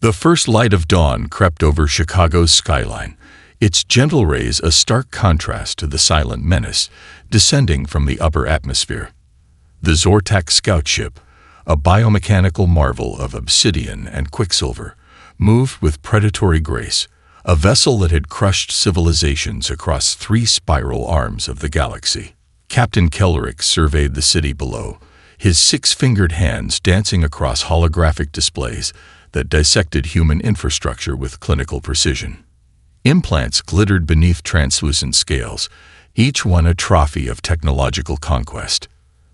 The first light of dawn crept over Chicago's skyline, its gentle rays a stark contrast to the silent menace descending from the upper atmosphere. The Zortak scout ship, a biomechanical marvel of obsidian and quicksilver, moved with predatory grace, a vessel that had crushed civilizations across 3 spiral arms of the galaxy. Captain Kellerick surveyed the city below, his 6-fingered hands dancing across holographic displays that dissected human infrastructure with clinical precision. Implants glittered beneath translucent scales, each one a trophy of technological conquest.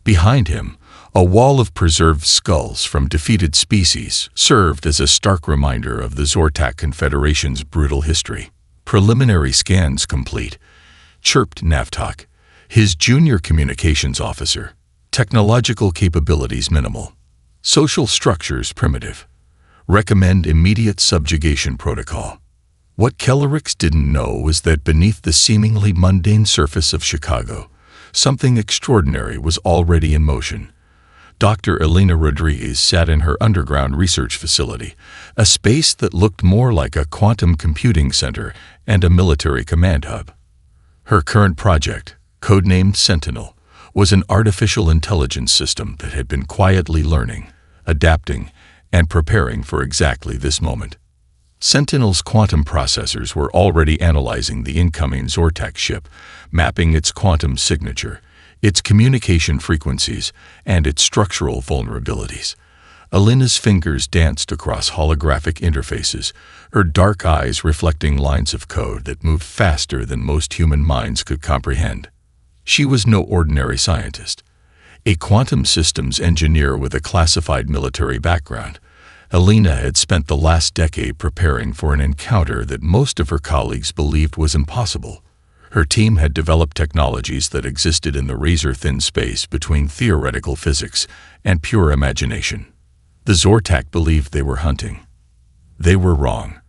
Behind him, a wall of preserved skulls from defeated species served as a stark reminder of the Zortak Confederation's brutal history. "Preliminary scans complete," chirped Navtok, his junior communications officer. "Technological capabilities minimal. Social structures primitive. Recommend immediate subjugation protocol." What Kellerix didn't know was that beneath the seemingly mundane surface of Chicago, something extraordinary was already in motion. Dr. Elena Rodriguez sat in her underground research facility, a space that looked more like a quantum computing center and a military command hub. Her current project, codenamed Sentinel, was an artificial intelligence system that had been quietly learning, adapting, and preparing for exactly this moment. Sentinel's quantum processors were already analyzing the incoming Zortak ship, mapping its quantum signature, its communication frequencies, and its structural vulnerabilities. Elena's fingers danced across holographic interfaces, her dark eyes reflecting lines of code that moved faster than most human minds could comprehend. She was no ordinary scientist. A quantum systems engineer with a classified military background, Elena had spent the last decade preparing for an encounter that most of her colleagues believed was impossible. Her team had developed technologies that existed in the razor-thin space between theoretical physics and pure imagination. The Zortak believed they were hunting. They were wrong.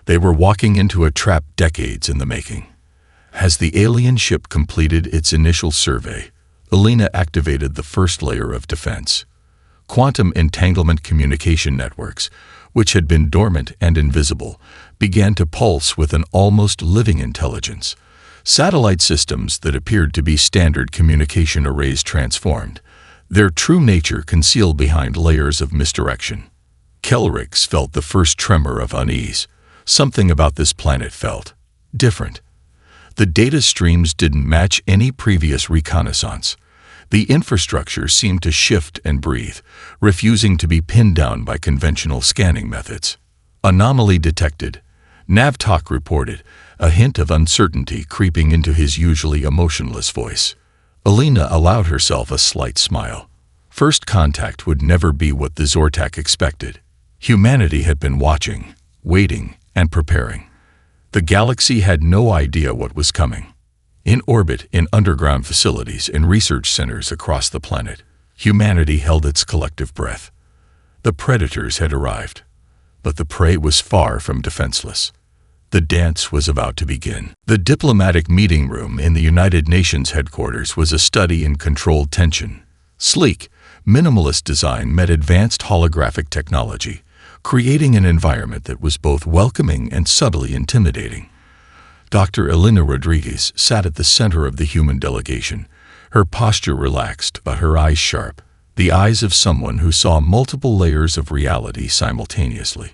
They were walking into a trap decades in the making. As the alien ship completed its initial survey, Elena activated the first layer of defense. Quantum entanglement communication networks, which had been dormant and invisible, began to pulse with an almost living intelligence. Satellite systems that appeared to be standard communication arrays transformed, their true nature concealed behind layers of misdirection. Kellerix felt the first tremor of unease. Something about this planet felt different. The data streams didn't match any previous reconnaissance. The infrastructure seemed to shift and breathe, refusing to be pinned down by conventional scanning methods. "Anomaly detected," Navtok reported, a hint of uncertainty creeping into his usually emotionless voice. Elena allowed herself a slight smile. First contact would never be what the Zortak expected. Humanity had been watching, waiting, and preparing. The galaxy had no idea what was coming. In orbit, in underground facilities, in research centers across the planet, humanity held its collective breath. The predators had arrived, but the prey was far from defenseless. The dance was about to begin. The diplomatic meeting room in the United Nations headquarters was a study in controlled tension. Sleek, minimalist design met advanced holographic technology, creating an environment that was both welcoming and subtly intimidating. Dr. Elena Rodriguez sat at the center of the human delegation, her posture relaxed but her eyes sharp, the eyes of someone who saw multiple layers of reality simultaneously.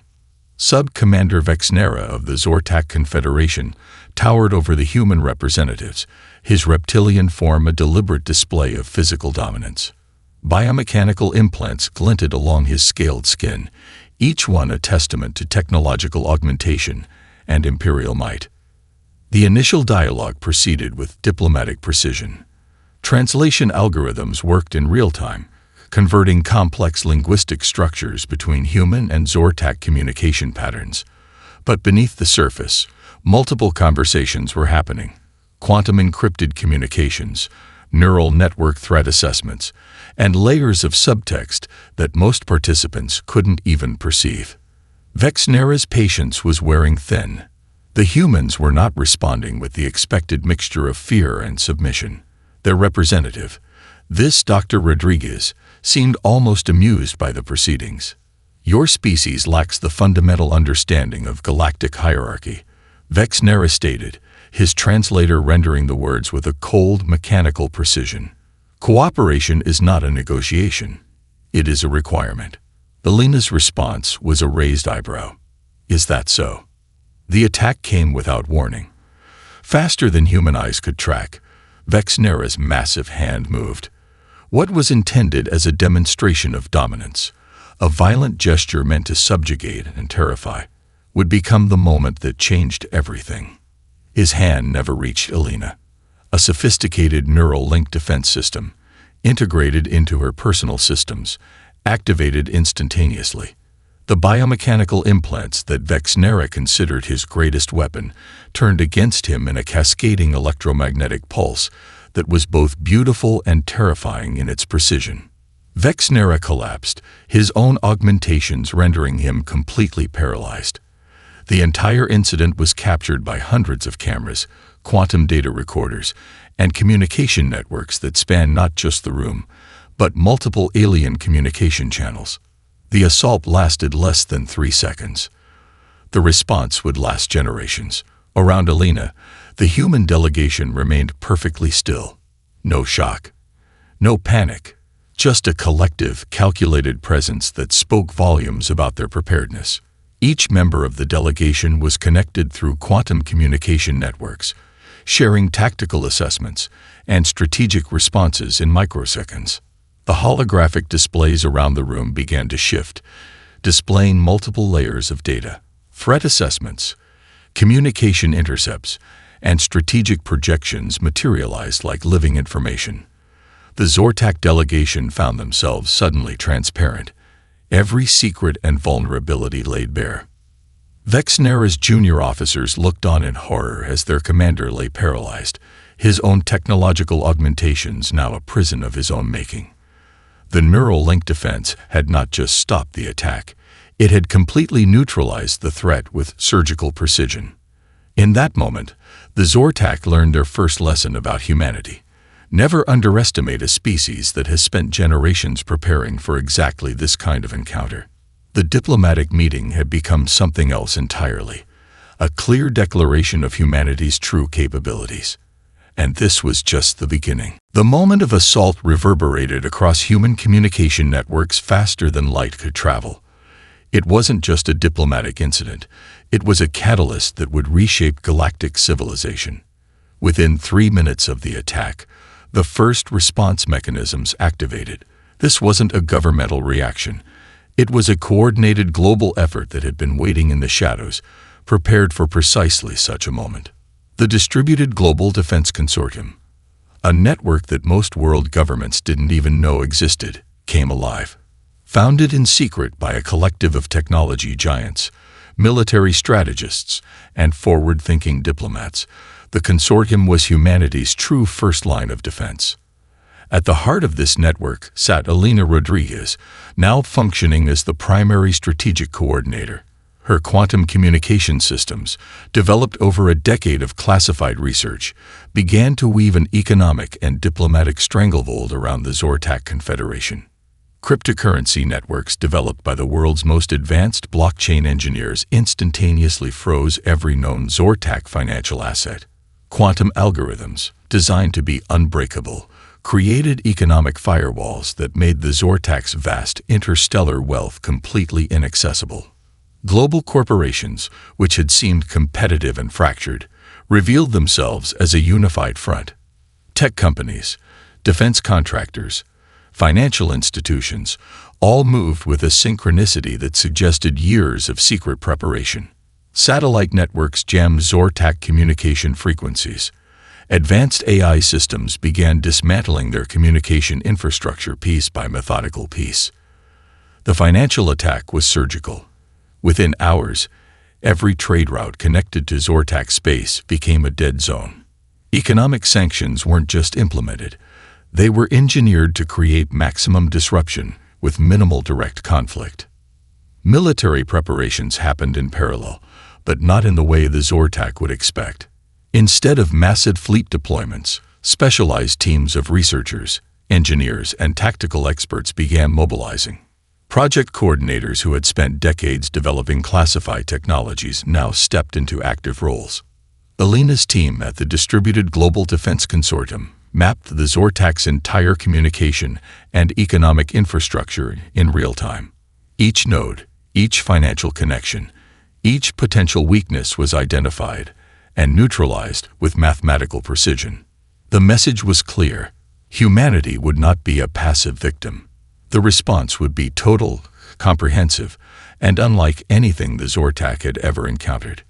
Sub-Commander Vexnera of the Zortak Confederation towered over the human representatives, his reptilian form a deliberate display of physical dominance. Biomechanical implants glinted along his scaled skin, each one a testament to technological augmentation and imperial might. The initial dialogue proceeded with diplomatic precision. Translation algorithms worked in real time, converting complex linguistic structures between human and Zortak communication patterns. But beneath the surface, multiple conversations were happening. Quantum encrypted communications, neural network threat assessments, and layers of subtext that most participants couldn't even perceive. Vexnera's patience was wearing thin. The humans were not responding with the expected mixture of fear and submission. Their representative, this Dr. Rodriguez, seemed almost amused by the proceedings. Your species lacks the fundamental understanding of galactic hierarchy, Vexnera stated, his translator rendering the words with a cold, mechanical precision. Cooperation is not a negotiation. It is a requirement. Alina's response was a raised eyebrow. Is that so? The attack came without warning. Faster than human eyes could track, Vexnera's massive hand moved. What was intended as a demonstration of dominance, a violent gesture meant to subjugate and terrify, would become the moment that changed everything. His hand never reached Alina. A sophisticated neural link defense system, integrated into her personal systems, activated instantaneously. The biomechanical implants that Vexnera considered his greatest weapon turned against him in a cascading electromagnetic pulse that was both beautiful and terrifying in its precision. Vexnera collapsed, his own augmentations rendering him completely paralyzed. The entire incident was captured by hundreds of cameras, quantum data recorders, and communication networks that span not just the room, but multiple alien communication channels. The assault lasted less than 3 seconds. The response would last generations. Around Alina, the human delegation remained perfectly still. No shock. No panic. Just a collective, calculated presence that spoke volumes about their preparedness. Each member of the delegation was connected through quantum communication networks, sharing tactical assessments and strategic responses in microseconds. The holographic displays around the room began to shift, displaying multiple layers of data, threat assessments, communication intercepts, and strategic projections materialized like living information. The Zortak delegation found themselves suddenly transparent, every secret and vulnerability laid bare. Vexnera's junior officers looked on in horror as their commander lay paralyzed, his own technological augmentations now a prison of his own making. The neural link defense had not just stopped the attack, it had completely neutralized the threat with surgical precision. In that moment, the Zortak learned their first lesson about humanity. Never underestimate a species that has spent generations preparing for exactly this kind of encounter. The diplomatic meeting had become something else entirely, a clear declaration of humanity's true capabilities. And this was just the beginning. The moment of assault reverberated across human communication networks faster than light could travel. It wasn't just a diplomatic incident, it was a catalyst that would reshape galactic civilization. Within 3 minutes of the attack, the first response mechanisms activated. This wasn't a governmental reaction. It was a coordinated global effort that had been waiting in the shadows, prepared for precisely such a moment. The Distributed Global Defense Consortium, a network that most world governments didn't even know existed, came alive. Founded in secret by a collective of technology giants, military strategists, and forward-thinking diplomats, the consortium was humanity's true first line of defense. At the heart of this network sat Alina Rodriguez, now functioning as the primary strategic coordinator. Her quantum communication systems, developed over a decade of classified research, began to weave an economic and diplomatic stranglehold around the Zortak Confederation. Cryptocurrency networks developed by the world's most advanced blockchain engineers instantaneously froze every known Zortak financial asset. Quantum algorithms, designed to be unbreakable, created economic firewalls that made the Zortak's vast interstellar wealth completely inaccessible. Global corporations, which had seemed competitive and fractured, revealed themselves as a unified front. Tech companies, defense contractors, financial institutions, all moved with a synchronicity that suggested years of secret preparation. Satellite networks jammed Zortak communication frequencies. Advanced AI systems began dismantling their communication infrastructure piece by methodical piece. The financial attack was surgical. Within hours, every trade route connected to Zortak space became a dead zone. Economic sanctions weren't just implemented, they were engineered to create maximum disruption with minimal direct conflict. Military preparations happened in parallel, but not in the way the Zortak would expect. Instead of massive fleet deployments, specialized teams of researchers, engineers, and tactical experts began mobilizing. Project coordinators who had spent decades developing classified technologies now stepped into active roles. Alina's team at the Distributed Global Defense Consortium mapped the Zortak's entire communication and economic infrastructure in real time. Each node, each financial connection, each potential weakness was identified and neutralized with mathematical precision. The message was clear: humanity would not be a passive victim. The response would be total, comprehensive, and unlike anything the Zortak had ever encountered.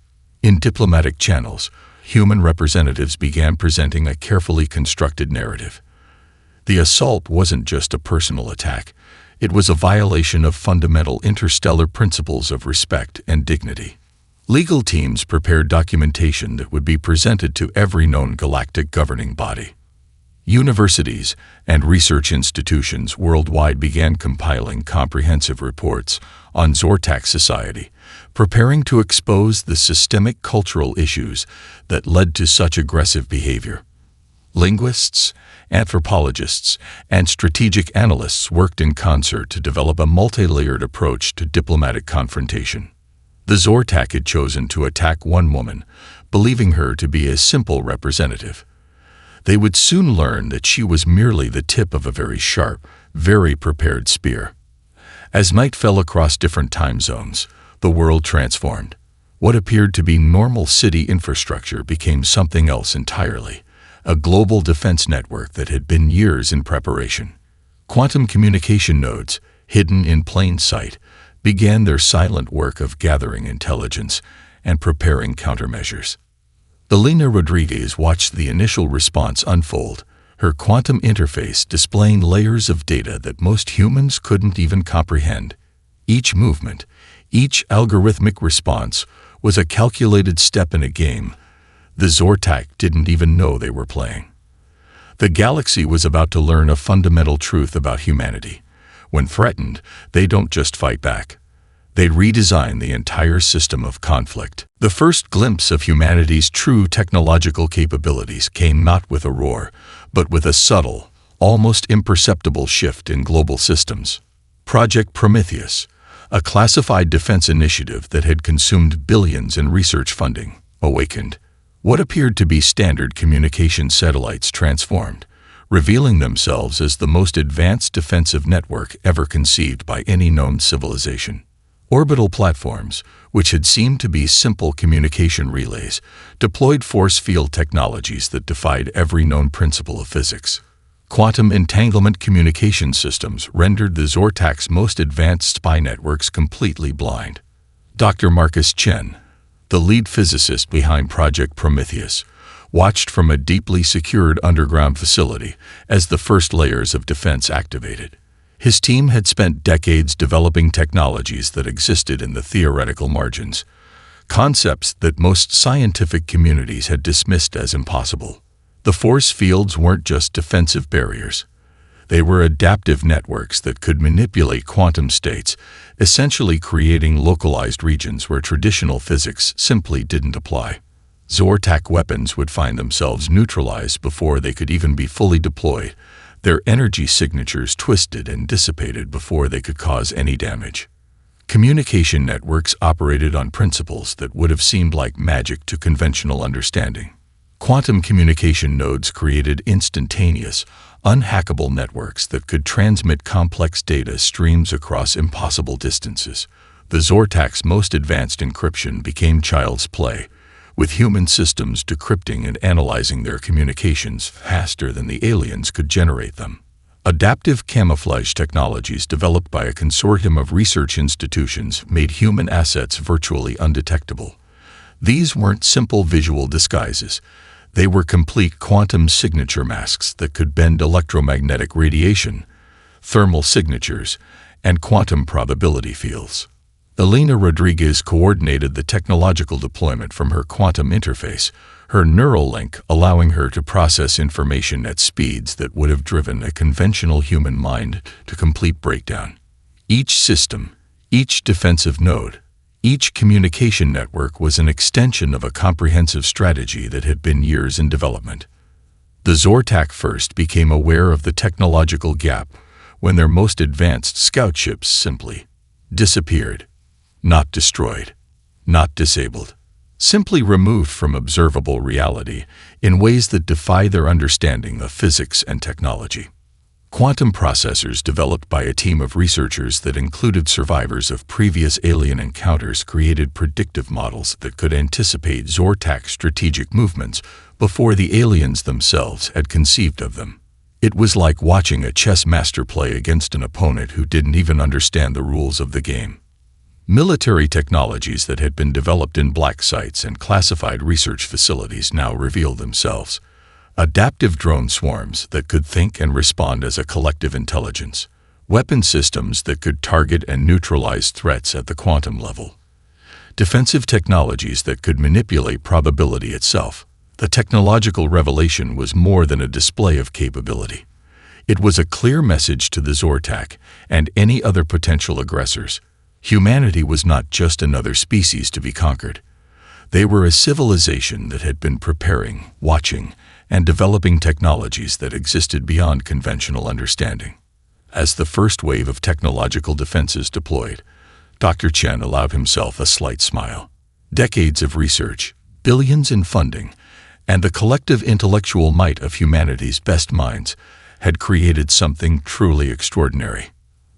In diplomatic channels, human representatives began presenting a carefully constructed narrative. The assault wasn't just a personal attack. It was a violation of fundamental interstellar principles of respect and dignity. Legal teams prepared documentation that would be presented to every known galactic governing body. Universities and research institutions worldwide began compiling comprehensive reports on Zortak society, preparing to expose the systemic cultural issues that led to such aggressive behavior. Linguists, anthropologists, and strategic analysts worked in concert to develop a multi-layered approach to diplomatic confrontation. The Zortak had chosen to attack one woman, believing her to be a simple representative. They would soon learn that she was merely the tip of a very sharp, very prepared spear. As night fell across different time zones, the world transformed. What appeared to be normal city infrastructure became something else entirely, a global defense network that had been years in preparation. Quantum communication nodes, hidden in plain sight, began their silent work of gathering intelligence and preparing countermeasures. Alina Rodriguez watched the initial response unfold, her quantum interface displaying layers of data that most humans couldn't even comprehend. Each movement, each algorithmic response, was a calculated step in a game the Zortak didn't even know they were playing. The galaxy was about to learn a fundamental truth about humanity. When threatened, they don't just fight back. They redesign the entire system of conflict. The first glimpse of humanity's true technological capabilities came not with a roar, but with a subtle, almost imperceptible shift in global systems. Project Prometheus, a classified defense initiative that had consumed billions in research funding, awakened. What appeared to be standard communication satellites transformed, revealing themselves as the most advanced defensive network ever conceived by any known civilization. Orbital platforms, which had seemed to be simple communication relays, deployed force field technologies that defied every known principle of physics. Quantum entanglement communication systems rendered the Zortak's most advanced spy networks completely blind. Dr. Marcus Chen, the lead physicist behind Project Prometheus, watched from a deeply secured underground facility as the first layers of defense activated. His team had spent decades developing technologies that existed in the theoretical margins, concepts that most scientific communities had dismissed as impossible. The force fields weren't just defensive barriers. They were adaptive networks that could manipulate quantum states, essentially creating localized regions where traditional physics simply didn't apply. Zortak weapons would find themselves neutralized before they could even be fully deployed, their energy signatures twisted and dissipated before they could cause any damage. Communication networks operated on principles that would have seemed like magic to conventional understanding. Quantum communication nodes created instantaneous, unhackable networks that could transmit complex data streams across impossible distances. The Zortak's most advanced encryption became child's play, with human systems decrypting and analyzing their communications faster than the aliens could generate them. Adaptive camouflage technologies developed by a consortium of research institutions made human assets virtually undetectable. These weren't simple visual disguises. They were complete quantum signature masks that could bend electromagnetic radiation, thermal signatures, and quantum probability fields. Alina Rodriguez coordinated the technological deployment from her quantum interface, her neural link allowing her to process information at speeds that would have driven a conventional human mind to complete breakdown. Each system, each defensive node, each communication network was an extension of a comprehensive strategy that had been years in development. The Zortak first became aware of the technological gap when their most advanced scout ships simply disappeared. Not destroyed, not disabled, simply removed from observable reality in ways that defy their understanding of physics and technology. Quantum processors developed by a team of researchers that included survivors of previous alien encounters created predictive models that could anticipate Zortak's strategic movements before the aliens themselves had conceived of them. It was like watching a chess master play against an opponent who didn't even understand the rules of the game. Military technologies that had been developed in black sites and classified research facilities now reveal themselves. Adaptive drone swarms that could think and respond as a collective intelligence. Weapon systems that could target and neutralize threats at the quantum level. Defensive technologies that could manipulate probability itself. The technological revelation was more than a display of capability. It was a clear message to the Zortak and any other potential aggressors. Humanity was not just another species to be conquered. They were a civilization that had been preparing, watching, and developing technologies that existed beyond conventional understanding. As the first wave of technological defenses deployed, Dr. Chen allowed himself a slight smile. Decades of research, billions in funding, and the collective intellectual might of humanity's best minds had created something truly extraordinary.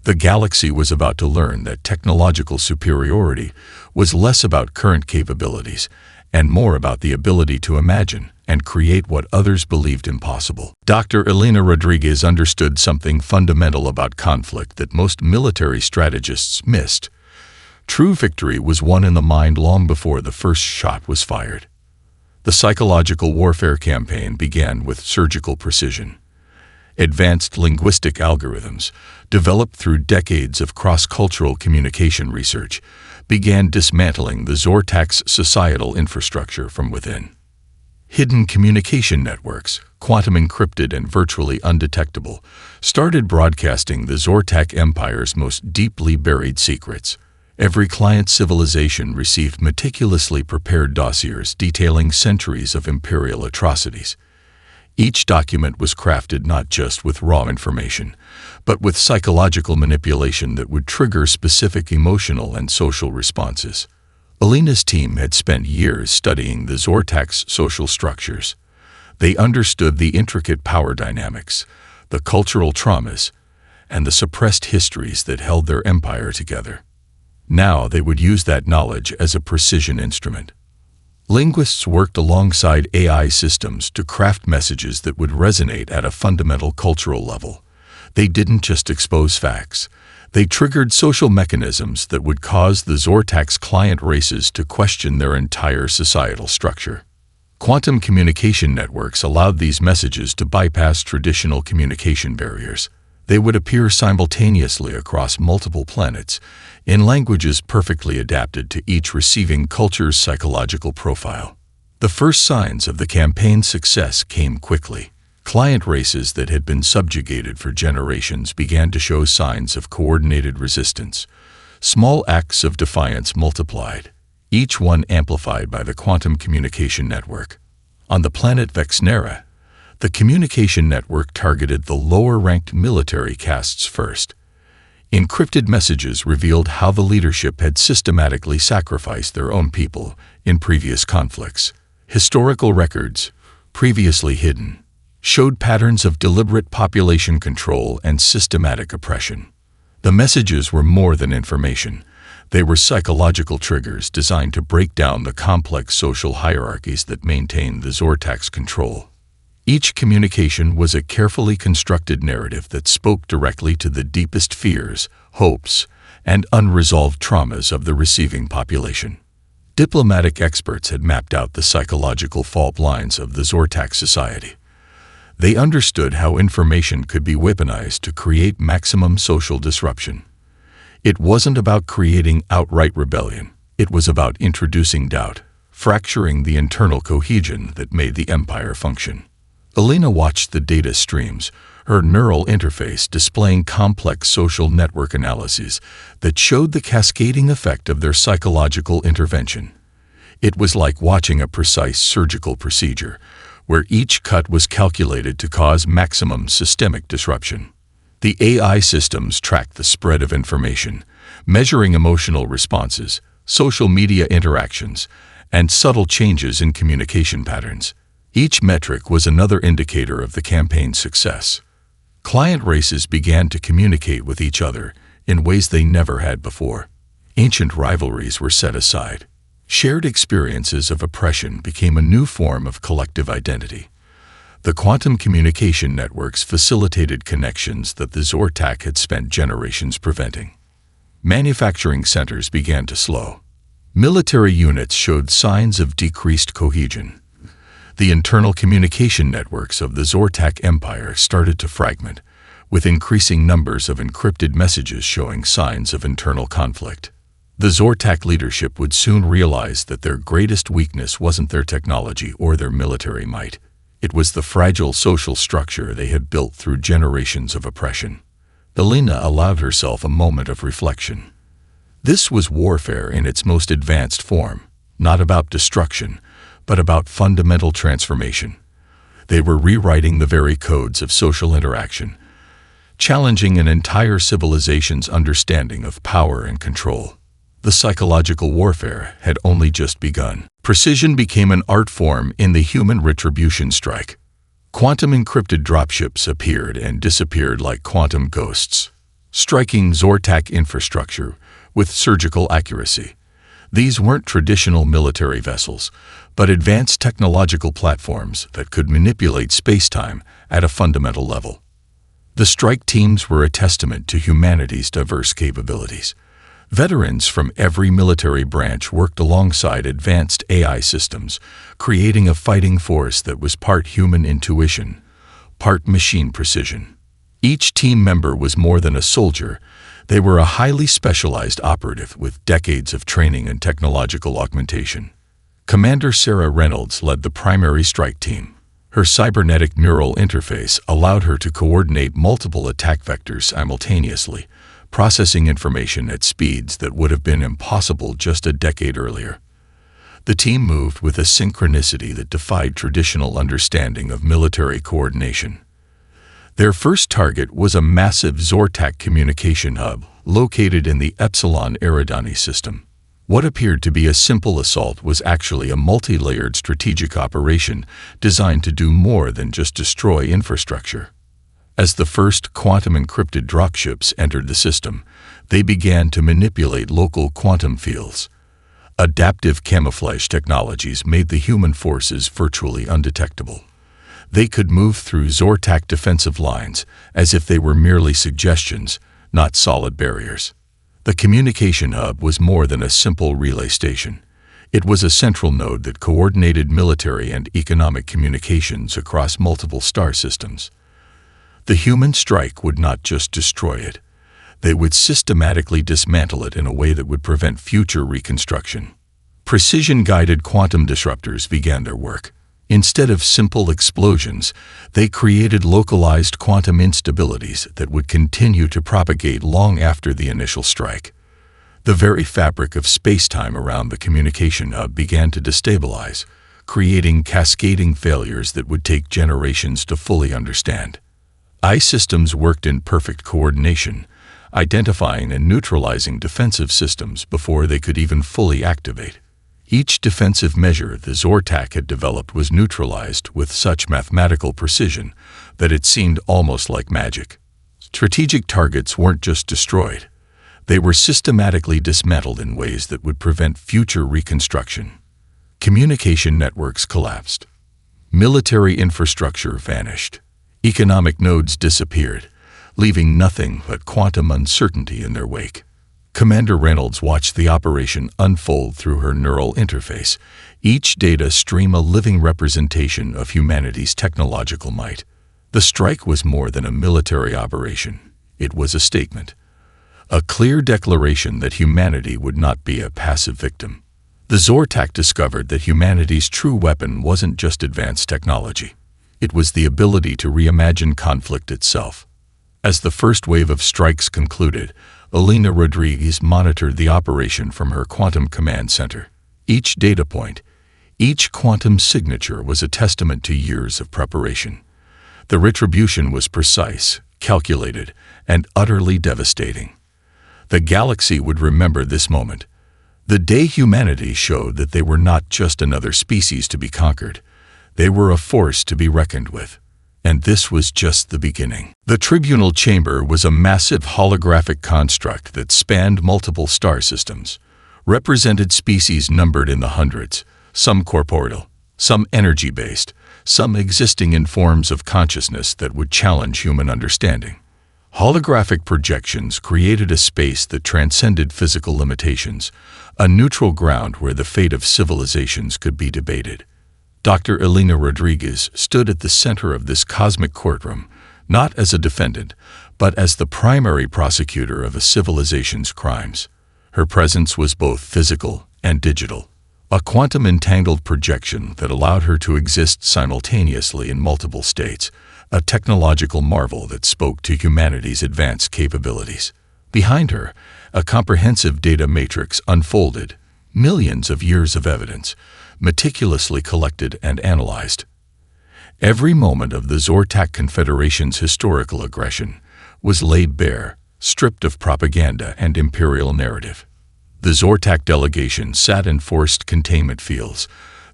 The galaxy was about to learn that technological superiority was less about current capabilities and more about the ability to imagine and create what others believed impossible. Dr. Elena Rodriguez understood something fundamental about conflict that most military strategists missed. True victory was won in the mind long before the first shot was fired. The psychological warfare campaign began with surgical precision. Advanced linguistic algorithms, developed through decades of cross-cultural communication research, began dismantling the Zortak's societal infrastructure from within. Hidden communication networks, quantum encrypted and virtually undetectable, started broadcasting the Zortak Empire's most deeply buried secrets. Every client civilization received meticulously prepared dossiers detailing centuries of imperial atrocities. Each document was crafted not just with raw information, but with psychological manipulation that would trigger specific emotional and social responses. Elena's team had spent years studying the Zortak's social structures. They understood the intricate power dynamics, the cultural traumas, and the suppressed histories that held their empire together. Now they would use that knowledge as a precision instrument. Linguists worked alongside AI systems to craft messages that would resonate at a fundamental cultural level. They didn't just expose facts. They triggered social mechanisms that would cause the Zortak's client races to question their entire societal structure. Quantum communication networks allowed these messages to bypass traditional communication barriers. They would appear simultaneously across multiple planets, in languages perfectly adapted to each receiving culture's psychological profile. The first signs of the campaign's success came quickly. Client races that had been subjugated for generations began to show signs of coordinated resistance. Small acts of defiance multiplied, each one amplified by the quantum communication network. On the planet Vexnera, the communication network targeted the lower-ranked military castes first. Encrypted messages revealed how the leadership had systematically sacrificed their own people in previous conflicts. Historical records, previously hidden, showed patterns of deliberate population control and systematic oppression. The messages were more than information. They were psychological triggers designed to break down the complex social hierarchies that maintained the Zortak's control. Each communication was a carefully constructed narrative that spoke directly to the deepest fears, hopes, and unresolved traumas of the receiving population. Diplomatic experts had mapped out the psychological fault lines of the Zortak society. They understood how information could be weaponized to create maximum social disruption. It wasn't about creating outright rebellion. It was about introducing doubt, fracturing the internal cohesion that made the empire function. Elena watched the data streams, her neural interface displaying complex social network analyses that showed the cascading effect of their psychological intervention. It was like watching a precise surgical procedure, where each cut was calculated to cause maximum systemic disruption. The AI systems tracked the spread of information, measuring emotional responses, social media interactions, and subtle changes in communication patterns. Each metric was another indicator of the campaign's success. Client races began to communicate with each other in ways they never had before. Ancient rivalries were set aside. Shared experiences of oppression became a new form of collective identity. The quantum communication networks facilitated connections that the Zortak had spent generations preventing. Manufacturing centers began to slow. Military units showed signs of decreased cohesion. The internal communication networks of the Zortak Empire started to fragment, with increasing numbers of encrypted messages showing signs of internal conflict. The Zortak leadership would soon realize that their greatest weakness wasn't their technology or their military might. It was the fragile social structure they had built through generations of oppression. Elena allowed herself a moment of reflection. This was warfare in its most advanced form, not about destruction, but about fundamental transformation. They were rewriting the very codes of social interaction, challenging an entire civilization's understanding of power and control. The psychological warfare had only just begun. Precision became an art form in the human retribution strike. Quantum encrypted dropships appeared and disappeared like quantum ghosts, striking Zortak infrastructure with surgical accuracy. These weren't traditional military vessels, but advanced technological platforms that could manipulate space-time at a fundamental level. The strike teams were a testament to humanity's diverse capabilities. Veterans from every military branch worked alongside advanced AI systems, creating a fighting force that was part human intuition, part machine precision. Each team member was more than a soldier. They were a highly specialized operative with decades of training and technological augmentation. Commander Sarah Reynolds led the primary strike team. Her cybernetic neural interface allowed her to coordinate multiple attack vectors simultaneously, processing information at speeds that would have been impossible just a decade earlier. The team moved with a synchronicity that defied traditional understanding of military coordination. Their first target was a massive Zortak communication hub located in the Epsilon Eridani system. What appeared to be a simple assault was actually a multi-layered strategic operation designed to do more than just destroy infrastructure. As the first quantum-encrypted dropships entered the system, they began to manipulate local quantum fields. Adaptive camouflage technologies made the human forces virtually undetectable. They could move through Zortak defensive lines as if they were merely suggestions, not solid barriers. The communication hub was more than a simple relay station. It was a central node that coordinated military and economic communications across multiple star systems. The human strike would not just destroy it. They would systematically dismantle it in a way that would prevent future reconstruction. Precision-guided quantum disruptors began their work. Instead of simple explosions, they created localized quantum instabilities that would continue to propagate long after the initial strike. The very fabric of space-time around the communication hub began to destabilize, creating cascading failures that would take generations to fully understand. I-systems worked in perfect coordination, identifying and neutralizing defensive systems before they could even fully activate. Each defensive measure the Zortak had developed was neutralized with such mathematical precision that it seemed almost like magic. Strategic targets weren't just destroyed. They were systematically dismantled in ways that would prevent future reconstruction. Communication networks collapsed. Military infrastructure vanished. Economic nodes disappeared, leaving nothing but quantum uncertainty in their wake. Commander Reynolds watched the operation unfold through her neural interface, each data stream a living representation of humanity's technological might. The strike was more than a military operation. It was a statement. A clear declaration that humanity would not be a passive victim. The Zortak discovered that humanity's true weapon wasn't just advanced technology. It was the ability to reimagine conflict itself. As the first wave of strikes concluded, Elena Rodriguez monitored the operation from her quantum command center. Each data point, each quantum signature was a testament to years of preparation. The retribution was precise, calculated, and utterly devastating. The galaxy would remember this moment, the day humanity showed that they were not just another species to be conquered. They were a force to be reckoned with. And this was just the beginning. The tribunal chamber was a massive holographic construct that spanned multiple star systems, represented species numbered in the hundreds, some corporeal, some energy-based, some existing in forms of consciousness that would challenge human understanding. Holographic projections created a space that transcended physical limitations, a neutral ground where the fate of civilizations could be debated. Dr. Elena Rodriguez stood at the center of this cosmic courtroom, not as a defendant, but as the primary prosecutor of a civilization's crimes. Her presence was both physical and digital, a quantum-entangled projection that allowed her to exist simultaneously in multiple states, a technological marvel that spoke to humanity's advanced capabilities. Behind her, a comprehensive data matrix unfolded, millions of years of evidence, meticulously collected and analyzed. Every moment of the Zortak Confederation's historical aggression was laid bare, stripped of propaganda and imperial narrative. The Zortak delegation sat in forced containment fields,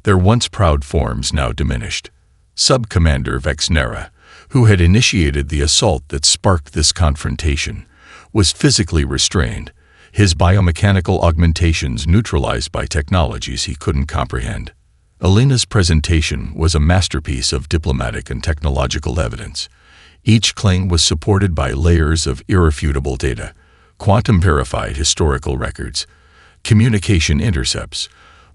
their once proud forms now diminished. Sub-Commander Vexnera, who had initiated the assault that sparked this confrontation, was physically restrained, his biomechanical augmentations neutralized by technologies he couldn't comprehend. Elena's presentation was a masterpiece of diplomatic and technological evidence. Each claim was supported by layers of irrefutable data, quantum-verified historical records, communication intercepts,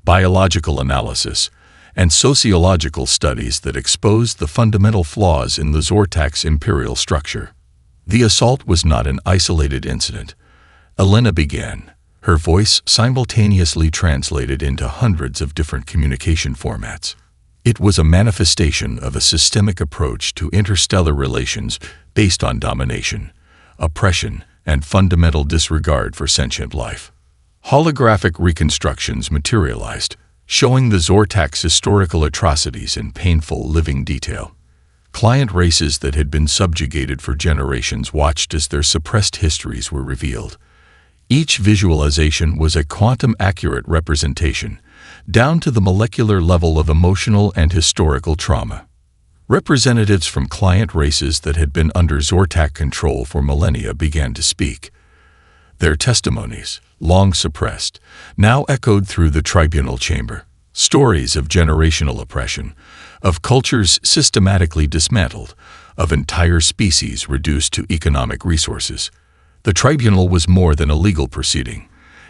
biological analysis, and sociological studies that exposed the fundamental flaws in the Zortak's imperial structure. The assault was not an isolated incident. Elena began, her voice simultaneously translated into hundreds of different communication formats. It was a manifestation of a systemic approach to interstellar relations based on domination, oppression, and fundamental disregard for sentient life. Holographic reconstructions materialized, showing the Zortak's historical atrocities in painful living detail. Client races that had been subjugated for generations watched as their suppressed histories were revealed. Each visualization was a quantum-accurate representation, down to the molecular level of emotional and historical trauma. Representatives from client races that had been under Zortak control for millennia began to speak. Their testimonies, long suppressed, now echoed through the tribunal chamber. Stories of generational oppression, of cultures systematically dismantled, of entire species reduced to economic resources. The tribunal was more than a legal proceeding.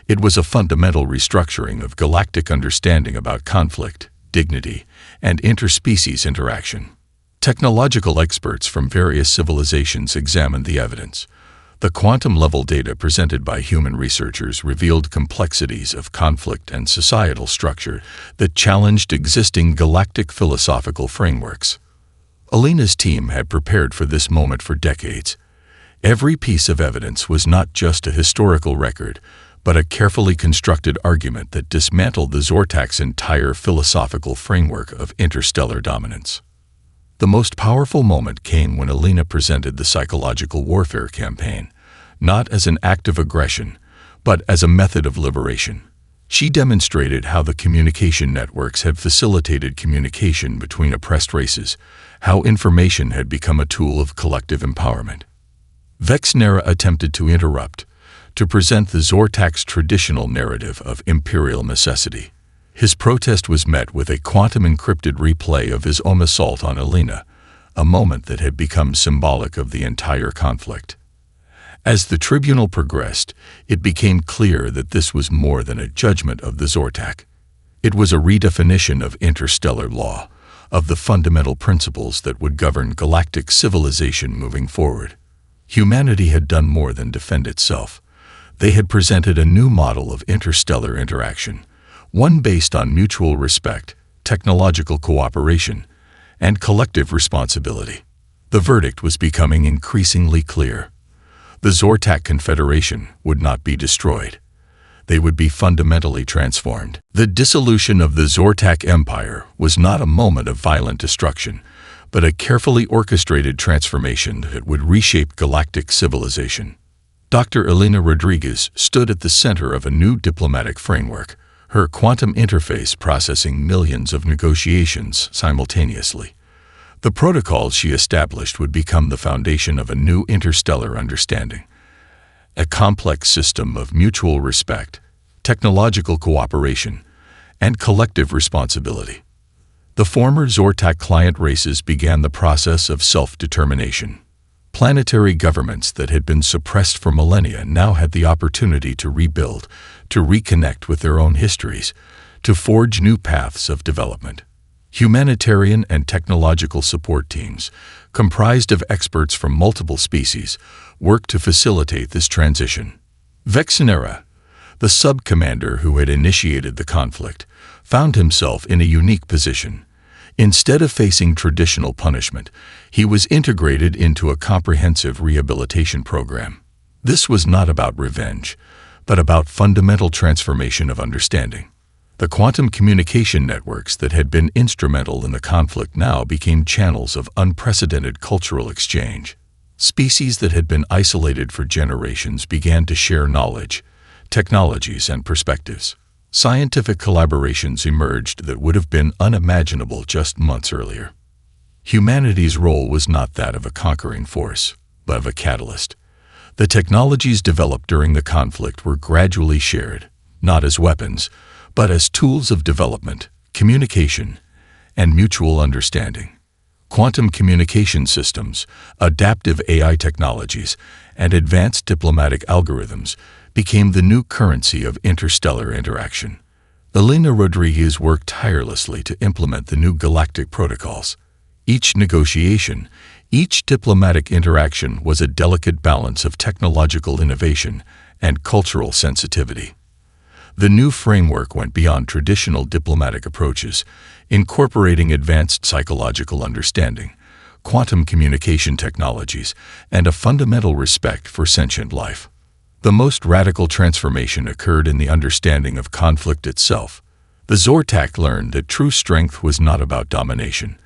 It was a fundamental restructuring of galactic understanding about conflict, dignity, and interspecies interaction. Technological experts from various civilizations examined the evidence. The quantum-level data presented by human researchers revealed complexities of conflict and societal structure that challenged existing galactic philosophical frameworks. Elena's team had prepared for this moment for decades. Every piece of evidence was not just a historical record, but a carefully constructed argument that dismantled the Zortak's entire philosophical framework of interstellar dominance. The most powerful moment came when Elena presented the psychological warfare campaign, not as an act of aggression, but as a method of liberation. She demonstrated how the communication networks had facilitated communication between oppressed races, how information had become a tool of collective empowerment. Vexnera attempted to interrupt, to present the Zortak's traditional narrative of imperial necessity. His protest was met with a quantum-encrypted replay of his own assault on Elena, a moment that had become symbolic of the entire conflict. As the tribunal progressed, it became clear that this was more than a judgment of the Zortak. It was a redefinition of interstellar law, of the fundamental principles that would govern galactic civilization moving forward. Humanity had done more than defend itself. They had presented a new model of interstellar interaction, one based on mutual respect, technological cooperation, and collective responsibility. The verdict was becoming increasingly clear. The Zortak Confederation would not be destroyed. They would be fundamentally transformed. The dissolution of the Zortak Empire was not a moment of violent destruction, but a carefully orchestrated transformation that would reshape galactic civilization. Dr. Elena Rodriguez stood at the center of a new diplomatic framework, her quantum interface processing millions of negotiations simultaneously. The protocols she established would become the foundation of a new interstellar understanding, a complex system of mutual respect, technological cooperation, and collective responsibility. The former Zortak client races began the process of self-determination. Planetary governments that had been suppressed for millennia now had the opportunity to rebuild, to reconnect with their own histories, to forge new paths of development. Humanitarian and technological support teams, comprised of experts from multiple species, worked to facilitate this transition. Vexenera, the sub-commander who had initiated the conflict, found himself in a unique position. Instead of facing traditional punishment, he was integrated into a comprehensive rehabilitation program. This was not about revenge, but about fundamental transformation of understanding. The quantum communication networks that had been instrumental in the conflict now became channels of unprecedented cultural exchange. Species that had been isolated for generations began to share knowledge, technologies, and perspectives. Scientific collaborations emerged that would have been unimaginable just months earlier. Humanity's role was not that of a conquering force, but of a catalyst. The technologies developed during the conflict were gradually shared, not as weapons, but as tools of development, communication, and mutual understanding. Quantum communication systems, adaptive AI technologies, and advanced diplomatic algorithms became the new currency of interstellar interaction. Elena Rodriguez worked tirelessly to implement the new galactic protocols. Each negotiation, each diplomatic interaction was a delicate balance of technological innovation and cultural sensitivity. The new framework went beyond traditional diplomatic approaches, incorporating advanced psychological understanding, quantum communication technologies, and a fundamental respect for sentient life. The most radical transformation occurred in the understanding of conflict itself. The Zortak learned that true strength was not about domination,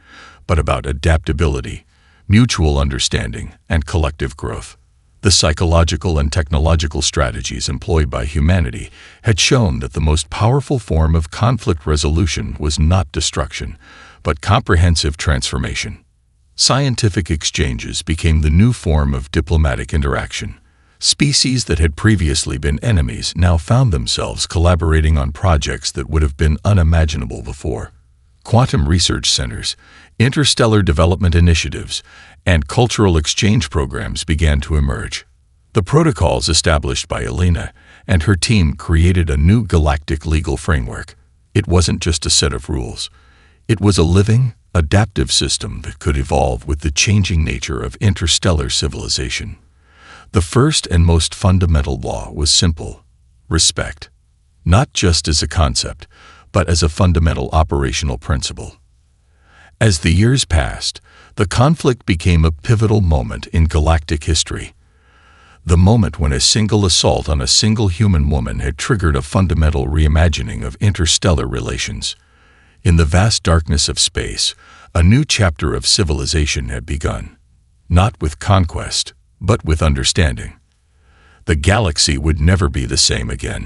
but about adaptability, mutual understanding, and collective growth. The psychological and technological strategies employed by humanity had shown that the most powerful form of conflict resolution was not destruction, but comprehensive transformation. Scientific exchanges became the new form of diplomatic interaction. Species that had previously been enemies now found themselves collaborating on projects that would have been unimaginable before. Quantum research centers, interstellar development initiatives, and cultural exchange programs began to emerge. The protocols established by Elena and her team created a new galactic legal framework. It wasn't just a set of rules. It was a living, adaptive system that could evolve with the changing nature of interstellar civilization. The first and most fundamental law was simple: respect, not just as a concept, but as a fundamental operational principle. As the years passed, the conflict became a pivotal moment in galactic history. The moment when a single assault on a single human woman had triggered a fundamental reimagining of interstellar relations. In the vast darkness of space, a new chapter of civilization had begun, not with conquest, but with understanding. The galaxy would never be the same again.